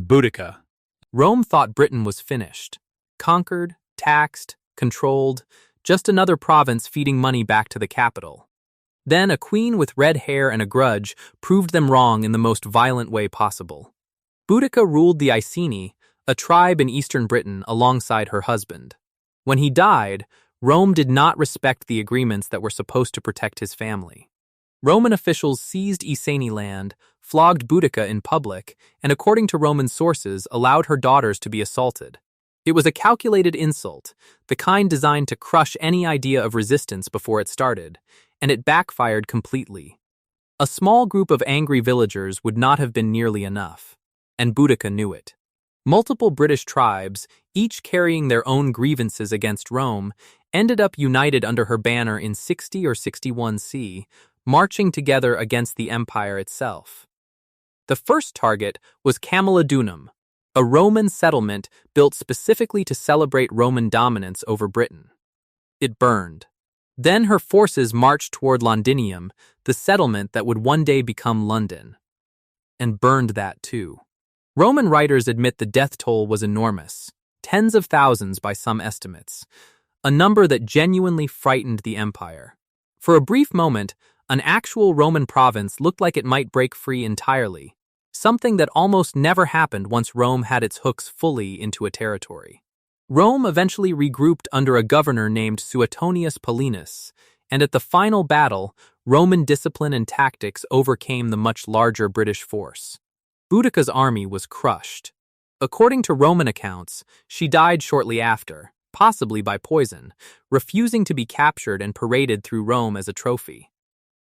Boudica. Rome thought Britain was finished. Conquered, taxed, controlled, just another province feeding money back to the capital. Then a queen with red hair and a grudge proved them wrong in the most violent way possible. Boudica ruled the Iceni, a tribe in eastern Britain, alongside her husband. When he died, Rome did not respect the agreements that were supposed to protect his family. Roman officials seized Iceni land, flogged Boudica in public, and according to Roman sources, allowed her daughters to be assaulted. It was a calculated insult, the kind designed to crush any idea of resistance before it started, and it backfired completely. A small group of angry villagers would not have been nearly enough, and Boudica knew it. Multiple British tribes, each carrying their own grievances against Rome, ended up united under her banner in 60 or 61 C, marching together against the empire itself. The first target was Camulodunum, a Roman settlement built specifically to celebrate Roman dominance over Britain. It burned. Then her forces marched toward Londinium, the settlement that would one day become London. And burned that too. Roman writers admit the death toll was enormous, tens of thousands by some estimates, a number that genuinely frightened the empire. For a brief moment, an actual Roman province looked like it might break free entirely, something that almost never happened once Rome had its hooks fully into a territory. Rome eventually regrouped under a governor named Suetonius Paulinus, and at the final battle, Roman discipline and tactics overcame the much larger British force. Boudica's army was crushed. According to Roman accounts, she died shortly after, possibly by poison, refusing to be captured and paraded through Rome as a trophy.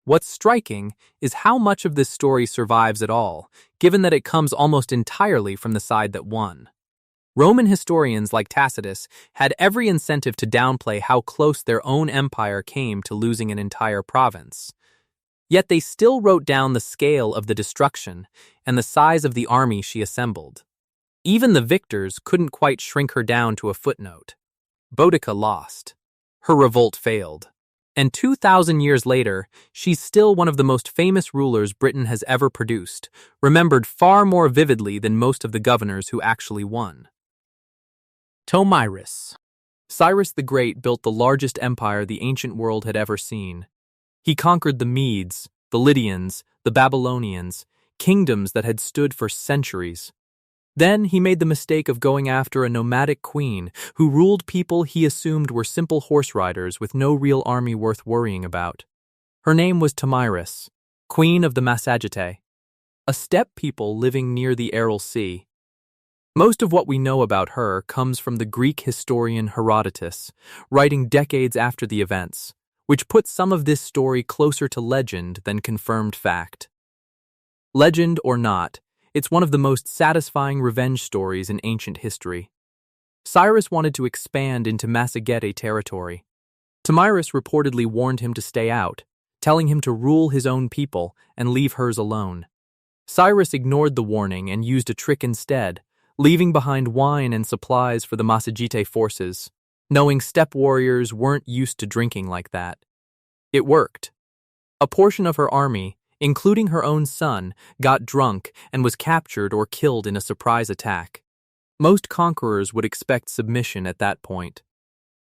What's striking is how much of this story survives at all, given that it comes almost entirely from the side that won. Roman historians like Tacitus had every incentive to downplay how close their own empire came to losing an entire province. Yet they still wrote down the scale of the destruction and the size of the army she assembled. Even the victors couldn't quite shrink her down to a footnote. Boudica lost. Her revolt failed. And 2,000 years later, she's still one of the most famous rulers Britain has ever produced, remembered far more vividly than most of the governors who actually won. Tomyris. Cyrus the Great built the largest empire the ancient world had ever seen. He conquered the Medes, the Lydians, the Babylonians, kingdoms that had stood for centuries. Then he made the mistake of going after a nomadic queen who ruled people he assumed were simple horse riders with no real army worth worrying about. Her name was Tomyris, queen of the Massagetae, a steppe people living near the Aral Sea. Most of what we know about her comes from the Greek historian Herodotus, writing decades after the events, which puts some of this story closer to legend than confirmed fact. Legend or not, it's one of the most satisfying revenge stories in ancient history. Cyrus wanted to expand into Massagetae territory. Tomyris reportedly warned him to stay out, telling him to rule his own people and leave hers alone. Cyrus ignored the warning and used a trick instead, leaving behind wine and supplies for the Massagetae forces, knowing steppe warriors weren't used to drinking like that. It worked. A portion of her army, including her own son, got drunk and was captured or killed in a surprise attack. Most conquerors would expect submission at that point.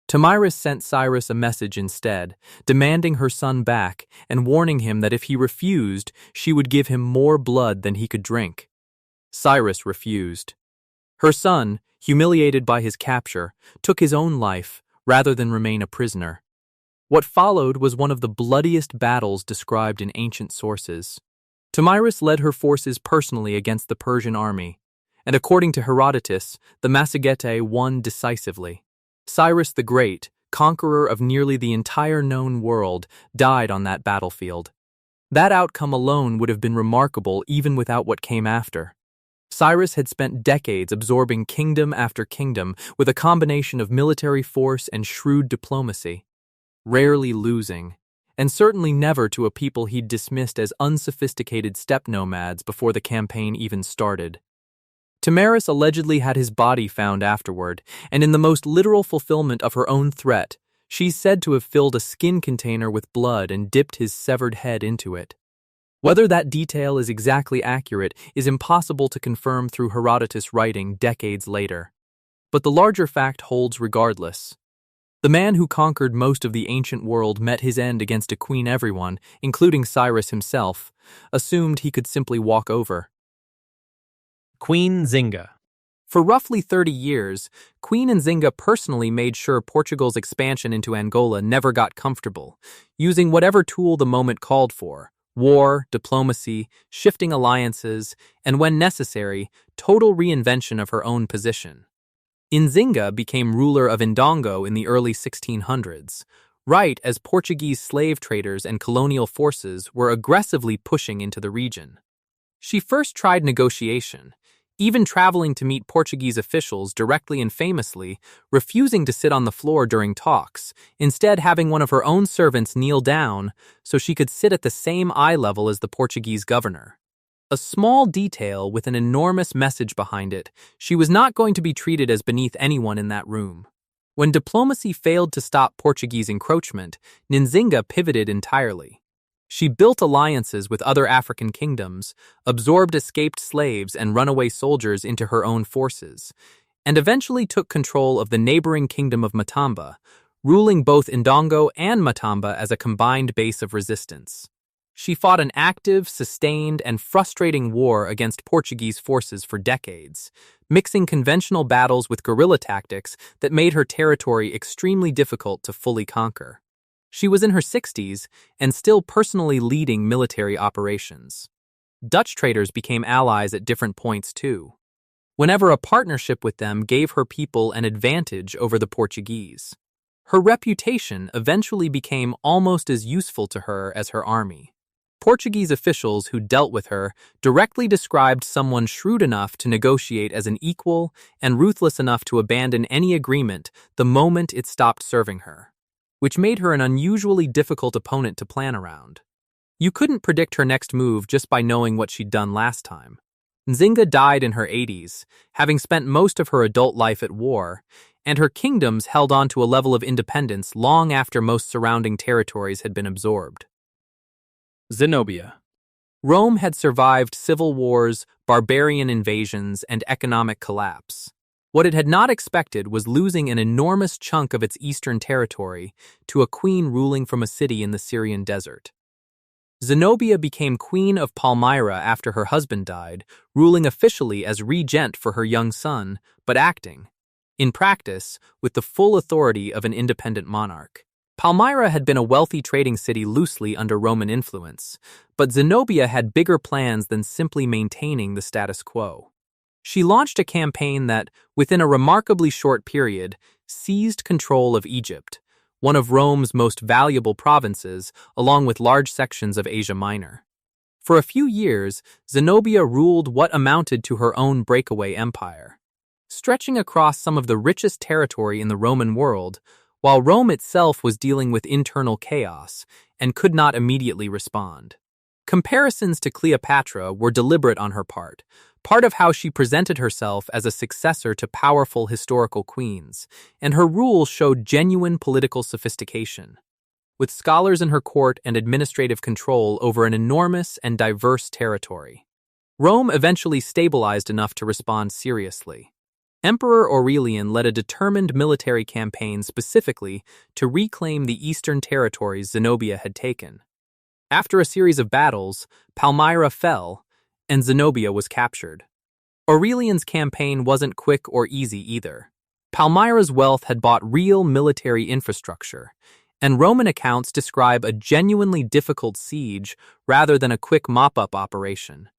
Tomyris sent Cyrus a message instead, demanding her son back and warning him that if he refused, she would give him more blood than he could drink. Cyrus refused. Her son, humiliated by his capture, took his own life rather than remain a prisoner. What followed was one of the bloodiest battles described in ancient sources. Tomyris led her forces personally against the Persian army, and according to Herodotus, the Massagetae won decisively. Cyrus the Great, conqueror of nearly the entire known world, died on that battlefield. That outcome alone would have been remarkable even without what came after. Cyrus had spent decades absorbing kingdom after kingdom with a combination of military force and shrewd diplomacy, rarely losing, and certainly never to a people he'd dismissed as unsophisticated steppe nomads before the campaign even started. Tomyris allegedly had his body found afterward, and in the most literal fulfillment of her own threat, she's said to have filled a skin container with blood and dipped his severed head into it. Whether that detail is exactly accurate is impossible to confirm through Herodotus' writing decades later. But the larger fact holds regardless. The man who conquered most of the ancient world met his end against a queen everyone, including Cyrus himself, assumed he could simply walk over. Queen Nzinga. For roughly 30 years, Queen Nzinga personally made sure Portugal's expansion into Angola never got comfortable, using whatever tool the moment called for: war, diplomacy, shifting alliances, and when necessary, total reinvention of her own position. Nzinga became ruler of Ndongo in the early 1600s, right as Portuguese slave traders and colonial forces were aggressively pushing into the region. She first tried negotiation, even traveling to meet Portuguese officials directly and famously, refusing to sit on the floor during talks, instead having one of her own servants kneel down so she could sit at the same eye level as the Portuguese governor. A small detail with an enormous message behind it: she was not going to be treated as beneath anyone in that room. When diplomacy failed to stop Portuguese encroachment, Nzinga pivoted entirely. She built alliances with other African kingdoms, absorbed escaped slaves and runaway soldiers into her own forces, and eventually took control of the neighboring kingdom of Matamba, ruling both Ndongo and Matamba as a combined base of resistance. She fought an active, sustained, and frustrating war against Portuguese forces for decades, mixing conventional battles with guerrilla tactics that made her territory extremely difficult to fully conquer. She was in her 60s and still personally leading military operations. Dutch traders became allies at different points too, whenever a partnership with them gave her people an advantage over the Portuguese. Her reputation eventually became almost as useful to her as her army. Portuguese officials who dealt with her directly described someone shrewd enough to negotiate as an equal and ruthless enough to abandon any agreement the moment it stopped serving her, which made her an unusually difficult opponent to plan around. You couldn't predict her next move just by knowing what she'd done last time. Nzinga died in her 80s, having spent most of her adult life at war, and her kingdoms held on to a level of independence long after most surrounding territories had been absorbed. Zenobia. Rome had survived civil wars, barbarian invasions, and economic collapse. What it had not expected was losing an enormous chunk of its eastern territory to a queen ruling from a city in the Syrian desert. Zenobia became Queen of Palmyra after her husband died, ruling officially as regent for her young son, but acting, in practice, with the full authority of an independent monarch. Palmyra had been a wealthy trading city loosely under Roman influence, but Zenobia had bigger plans than simply maintaining the status quo. She launched a campaign that, within a remarkably short period, seized control of Egypt, one of Rome's most valuable provinces, along with large sections of Asia Minor. For a few years, Zenobia ruled what amounted to her own breakaway empire, stretching across some of the richest territory in the Roman world, while Rome itself was dealing with internal chaos and could not immediately respond. Comparisons to Cleopatra were deliberate on her part of how she presented herself as a successor to powerful historical queens, and her rule showed genuine political sophistication, with scholars in her court and administrative control over an enormous and diverse territory. Rome eventually stabilized enough to respond seriously. Emperor Aurelian led a determined military campaign specifically to reclaim the eastern territories Zenobia had taken. After a series of battles, Palmyra fell, and Zenobia was captured. Aurelian's campaign wasn't quick or easy either. Palmyra's wealth had bought real military infrastructure, and Roman accounts describe a genuinely difficult siege rather than a quick mop-up operation,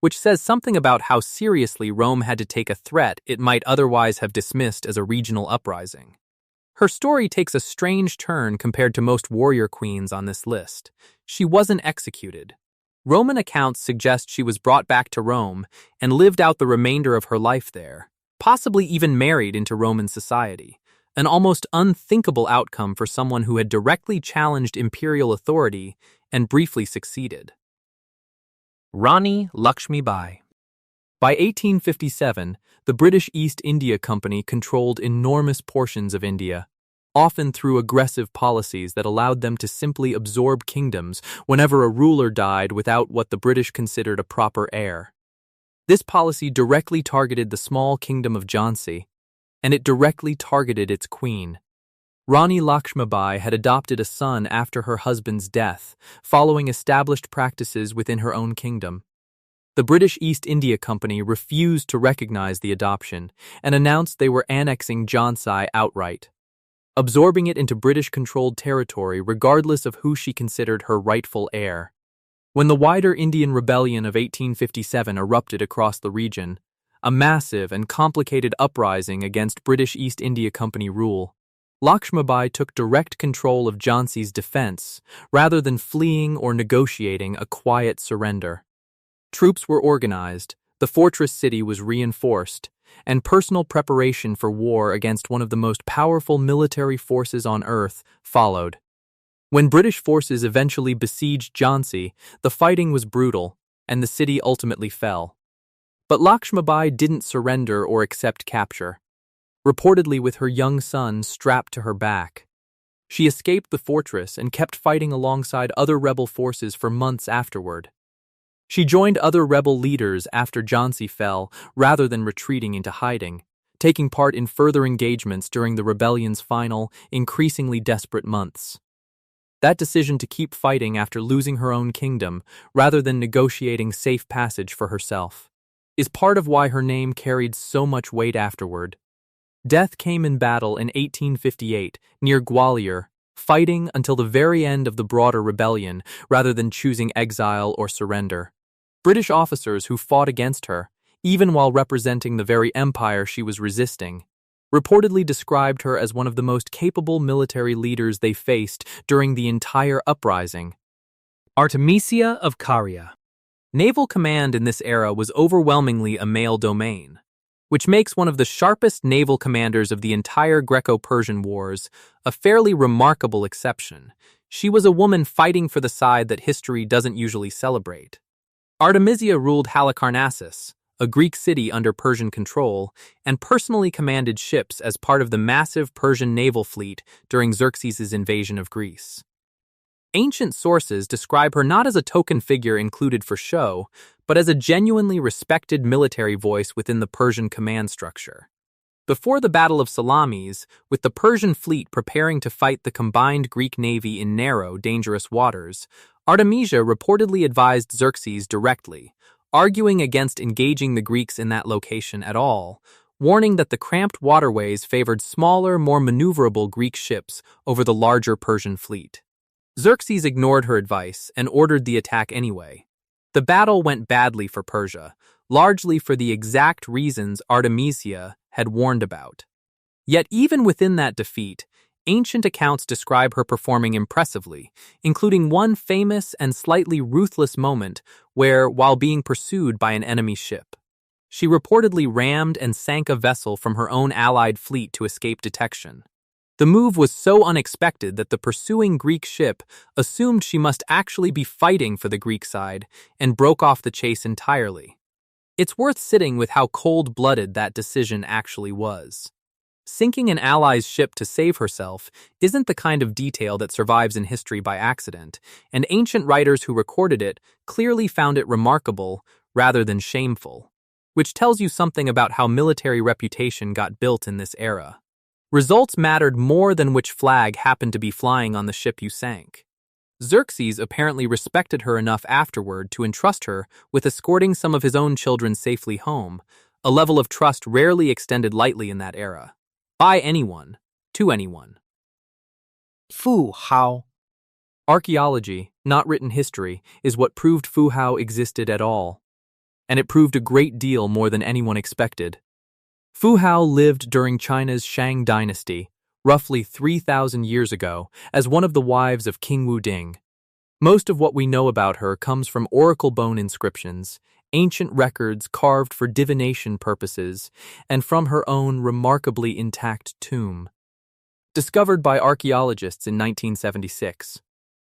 which says something about how seriously Rome had to take a threat it might otherwise have dismissed as a regional uprising. Her story takes a strange turn compared to most warrior queens on this list. She wasn't executed. Roman accounts suggest she was brought back to Rome and lived out the remainder of her life there, possibly even married into Roman society, an almost unthinkable outcome for someone who had directly challenged imperial authority and briefly succeeded. Rani Lakshmibai. By 1857, the British East India Company controlled enormous portions of India. often through aggressive policies that allowed them to simply absorb kingdoms whenever a ruler died without what the British considered a proper heir. This policy directly targeted the small kingdom of Jhansi, and it directly targeted its queen. Rani Lakshmibai had adopted a son after her husband's death, following established practices within her own kingdom. The British East India Company refused to recognize the adoption and announced they were annexing Jhansi outright, absorbing it into British-controlled territory regardless of who she considered her rightful heir. When the wider Indian Rebellion of 1857 erupted across the region, a massive and complicated uprising against British East India Company rule, Lakshmibai took direct control of Jhansi's defense rather than fleeing or negotiating a quiet surrender. Troops were organized, the fortress city was reinforced, and personal preparation for war against one of the most powerful military forces on earth followed. When British forces eventually besieged Jhansi, the fighting was brutal, and the city ultimately fell. But Lakshmibai didn't surrender or accept capture, reportedly with her young son strapped to her back. She escaped the fortress and kept fighting alongside other rebel forces for months afterward. She joined other rebel leaders after Jhansi fell rather than retreating into hiding, taking part in further engagements during the rebellion's final, increasingly desperate months. That decision to keep fighting after losing her own kingdom, rather than negotiating safe passage for herself, is part of why her name carried so much weight afterward. Death came in battle in 1858 near Gwalior, fighting until the very end of the broader rebellion rather than choosing exile or surrender. British officers who fought against her, even while representing the very empire she was resisting, reportedly described her as one of the most capable military leaders they faced during the entire uprising. Artemisia of Caria. Naval command in this era was overwhelmingly a male domain, which makes one of the sharpest naval commanders of the entire Greco-Persian wars a fairly remarkable exception. She was a woman fighting for the side that history doesn't usually celebrate. Artemisia ruled Halicarnassus, a Greek city under Persian control, and personally commanded ships as part of the massive Persian naval fleet during Xerxes' invasion of Greece. Ancient sources describe her not as a token figure included for show, but as a genuinely respected military voice within the Persian command structure. Before the Battle of Salamis, with the Persian fleet preparing to fight the combined Greek navy in narrow, dangerous waters, Artemisia reportedly advised Xerxes directly, arguing against engaging the Greeks in that location at all, warning that the cramped waterways favored smaller, more maneuverable Greek ships over the larger Persian fleet. Xerxes ignored her advice and ordered the attack anyway. The battle went badly for Persia, largely for the exact reasons Artemisia had warned about. Yet even within that defeat, ancient accounts describe her performing impressively, including one famous and slightly ruthless moment where, while being pursued by an enemy ship, she reportedly rammed and sank a vessel from her own allied fleet to escape detection. The move was so unexpected that the pursuing Greek ship assumed she must actually be fighting for the Greek side and broke off the chase entirely. It's worth sitting with how cold-blooded that decision actually was. Sinking an ally's ship to save herself isn't the kind of detail that survives in history by accident, and ancient writers who recorded it clearly found it remarkable rather than shameful, which tells you something about how military reputation got built in this era. Results mattered more than which flag happened to be flying on the ship you sank. Xerxes apparently respected her enough afterward to entrust her with escorting some of his own children safely home, a level of trust rarely extended lightly in that era. By anyone, to anyone. Fu Hao. Archaeology, not written history, is what proved Fu Hao existed at all. And it proved a great deal more than anyone expected. Fu Hao lived during China's Shang dynasty, roughly 3,000 years ago, as one of the wives of King Wuding. Most of what we know about her comes from oracle bone inscriptions, ancient records carved for divination purposes, and from her own remarkably intact tomb. Discovered by archaeologists in 1976.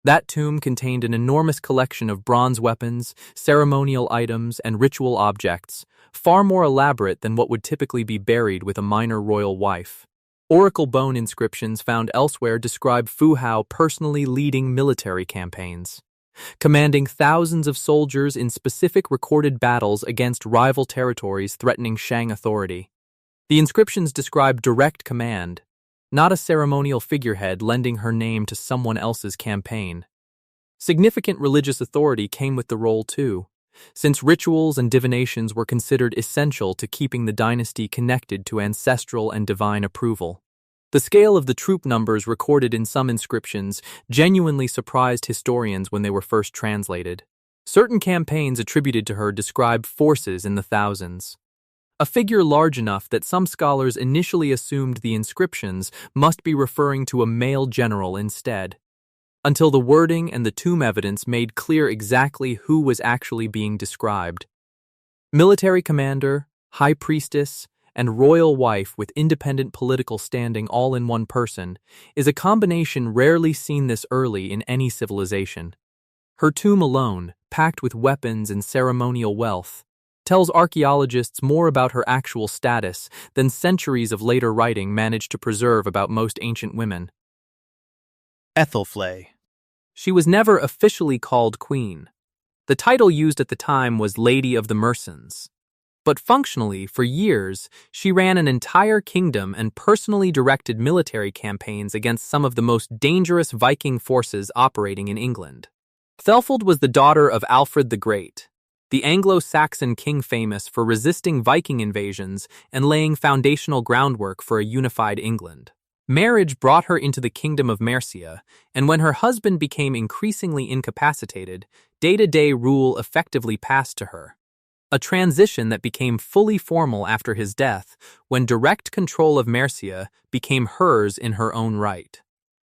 That tomb contained an enormous collection of bronze weapons, ceremonial items, and ritual objects, far more elaborate than what would typically be buried with a minor royal wife. Oracle bone inscriptions found elsewhere describe Fu Hao personally leading military campaigns, commanding thousands of soldiers in specific recorded battles against rival territories threatening Shang authority. The inscriptions describe direct command, not a ceremonial figurehead lending her name to someone else's campaign. Significant religious authority came with the role too, since rituals and divinations were considered essential to keeping the dynasty connected to ancestral and divine approval. The scale of the troop numbers recorded in some inscriptions genuinely surprised historians when they were first translated. Certain campaigns attributed to her describe forces in the thousands, a figure large enough that some scholars initially assumed the inscriptions must be referring to a male general instead, until the wording and the tomb evidence made clear exactly who was actually being described. Military commander, high priestess, and royal wife with independent political standing all in one person is a combination rarely seen this early in any civilization. Her tomb alone, packed with weapons and ceremonial wealth, tells archaeologists more about her actual status than centuries of later writing managed to preserve about most ancient women. Æthelflæd. She was never officially called queen. The title used at the time was Lady of the Mercens. But functionally, for years, she ran an entire kingdom and personally directed military campaigns against some of the most dangerous Viking forces operating in England. Æthelflæd was the daughter of Alfred the Great, the Anglo-Saxon king famous for resisting Viking invasions and laying foundational groundwork for a unified England. Marriage brought her into the kingdom of Mercia, and when her husband became increasingly incapacitated, day-to-day rule effectively passed to her. A transition that became fully formal after his death, when direct control of Mercia became hers in her own right.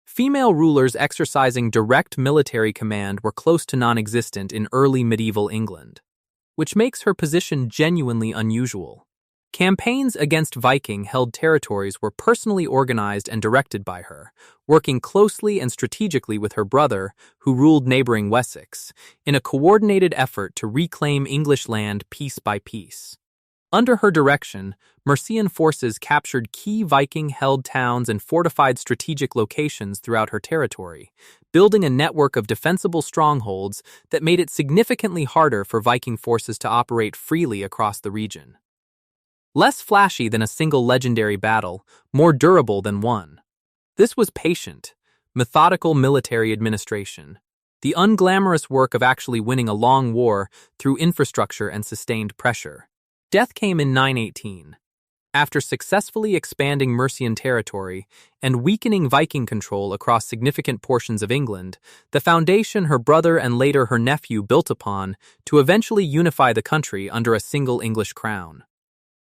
Female rulers exercising direct military command were close to non-existent in early medieval England, which makes her position genuinely unusual. Campaigns against Viking-held territories were personally organized and directed by her, working closely and strategically with her brother, who ruled neighboring Wessex, in a coordinated effort to reclaim English land piece by piece. Under her direction, Mercian forces captured key Viking-held towns and fortified strategic locations throughout her territory, building a network of defensible strongholds that made it significantly harder for Viking forces to operate freely across the region. Less flashy than a single legendary battle, more durable than one. This was patient, methodical military administration, the unglamorous work of actually winning a long war through infrastructure and sustained pressure. Death came in 918. After successfully expanding Mercian territory and weakening Viking control across significant portions of England, the foundation her brother and later her nephew built upon to eventually unify the country under a single English crown.